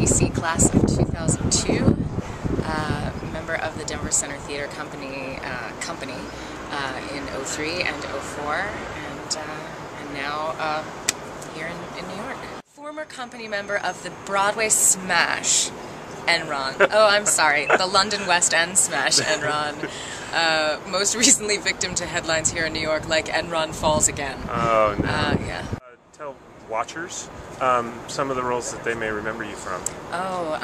TC class of 2002, member of the Denver Center Theater Company in '03 and '04, and now here in New York. Former company member of the Broadway smash, Enron. Oh, I'm sorry, the London West End smash, Enron. Most recently victim to headlines here in New York like Enron falls again. Oh, no. Yeah. Tell watchers some of the roles that they may remember you from. Oh,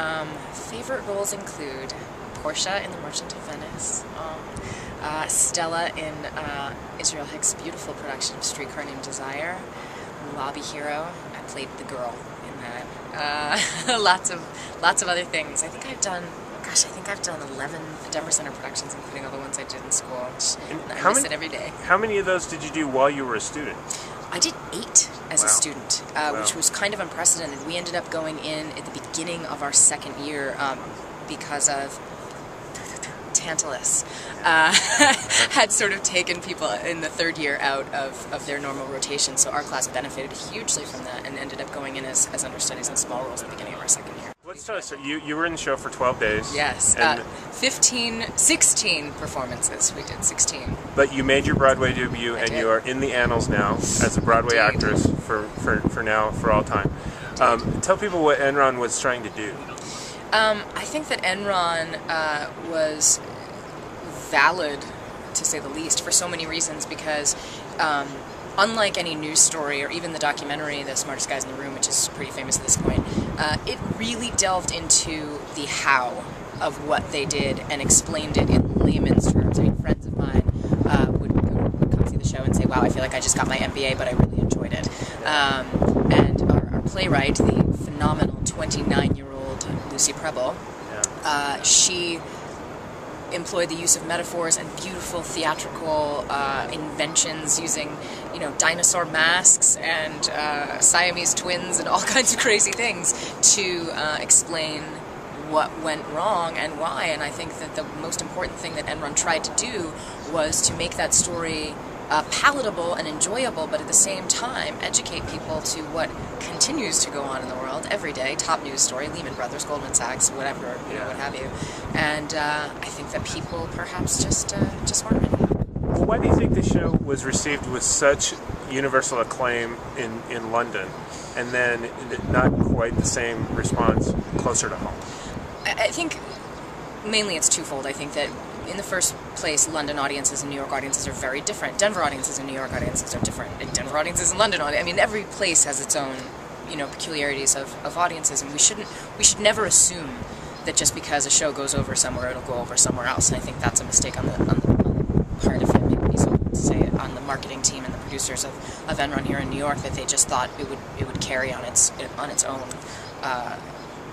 favorite roles include Portia in The Merchant of Venice, Stella in Israel Hick's beautiful production of Streetcar Named Desire, Lobby Hero. I played the girl in that. Lots of other things. I think I've done 11 Denver Center productions, including all the ones I did in school. I miss it every day. How many of those did you do while you were a student? I did 8 as a student, which was kind of unprecedented. We ended up going in at the beginning of our second year because of Tantalus had sort of taken people in the third year out of their normal rotation, so our class benefited hugely from that and ended up going in as understudies in small roles at the beginning of our second year. Let's tell us, so you were in the show for 12 days. Yes, 16 performances. We did 16. But you made your Broadway debut, and you are in the annals now as a Broadway actress for now, for all time. Tell people what Enron was trying to do. I think that Enron was valid, to say the least, for so many reasons, because unlike any news story or even the documentary The Smartest Guys in the Room, which is pretty famous at this point, it really delved into the how of what they did and explained it in layman's terms. I mean, friends of mine would come see the show and say, wow, I feel like I just got my MBA, but I really enjoyed it. And our playwright, the phenomenal 29-year-old Lucy Preble, she employed the use of metaphors and beautiful theatrical inventions using, dinosaur masks and Siamese twins and all kinds of crazy things to explain what went wrong and why. And I think that the most important thing that Enron tried to do was to make that story palatable and enjoyable, but at the same time educate people to what continues to go on in the world every day. Top news story, Lehman Brothers, Goldman Sachs, whatever, what have you. And I think that people perhaps just weren't ready. Well, why do you think the show was received with such universal acclaim in London, and then not quite the same response closer to home? I think mainly it's twofold. I think that in the first place, London audiences and New York audiences are very different. Denver audiences and New York audiences are different. And Denver audiences and London audiences, I mean, every place has its own, peculiarities of audiences, and we should never assume that just because a show goes over somewhere, it'll go over somewhere else. And I think that's a mistake on the part of it, maybe so to say it, on the marketing team and the producers of Enron here in New York, that they just thought it would carry on its own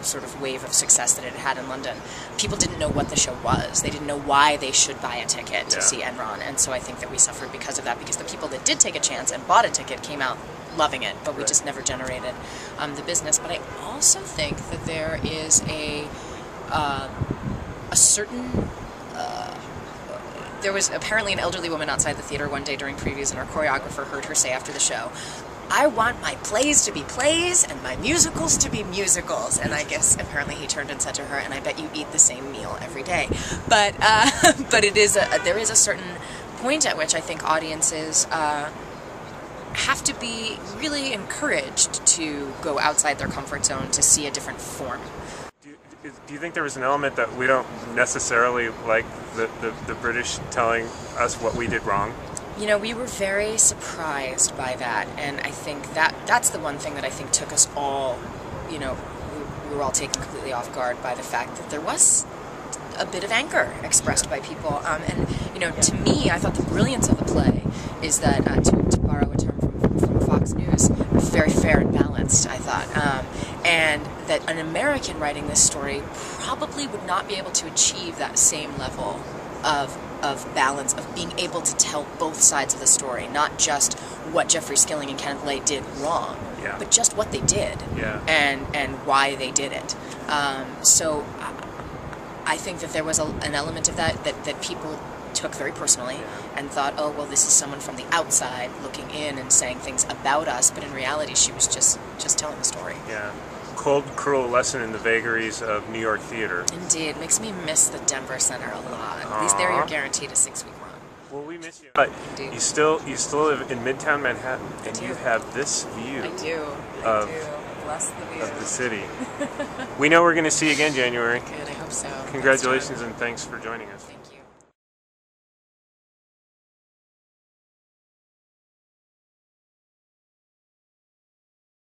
sort of wave of success that it had in London. People didn't know what the show was. They didn't know why they should buy a ticket to see Enron, and so I think that we suffered because of that, because the people that did take a chance and bought a ticket came out loving it, but we just never generated the business. But I also think that there is a certain... there was apparently an elderly woman outside the theater one day during previews, and our choreographer heard her say after the show, I want my plays to be plays and my musicals to be musicals. And I guess apparently he turned and said to her, and I bet you eat the same meal every day. But it is there is a certain point at which I think audiences have to be really encouraged to go outside their comfort zone to see a different form. Do you think there was an element that we don't necessarily like the British telling us what we did wrong? We were very surprised by that, and I think that's the one thing that I think took us all, we were all taken completely off guard by the fact that there was a bit of anger expressed by people. And, to me, I thought the brilliance of the play is that, to borrow a term from Fox News, very fair and balanced, I thought. And that an American writing this story probably would not be able to achieve that same level of balance, of being able to tell both sides of the story, not just what Jeffrey Skilling and Kenneth Lay did wrong, but just what they did and why they did it. So I think that there was an element of that people took very personally and thought, oh, well, this is someone from the outside looking in and saying things about us, but in reality she was just telling the story. Yeah. cold, cruel lesson in the vagaries of New York theater. Indeed. It makes me miss the Denver Center a lot. At least there you're guaranteed a 6-week run. Well, we miss you. But you still live in Midtown Manhattan, and you have this view. I do. Bless the view. Of the city. We know we're going to see you again, January. Good, I hope so. Congratulations and thanks for joining us.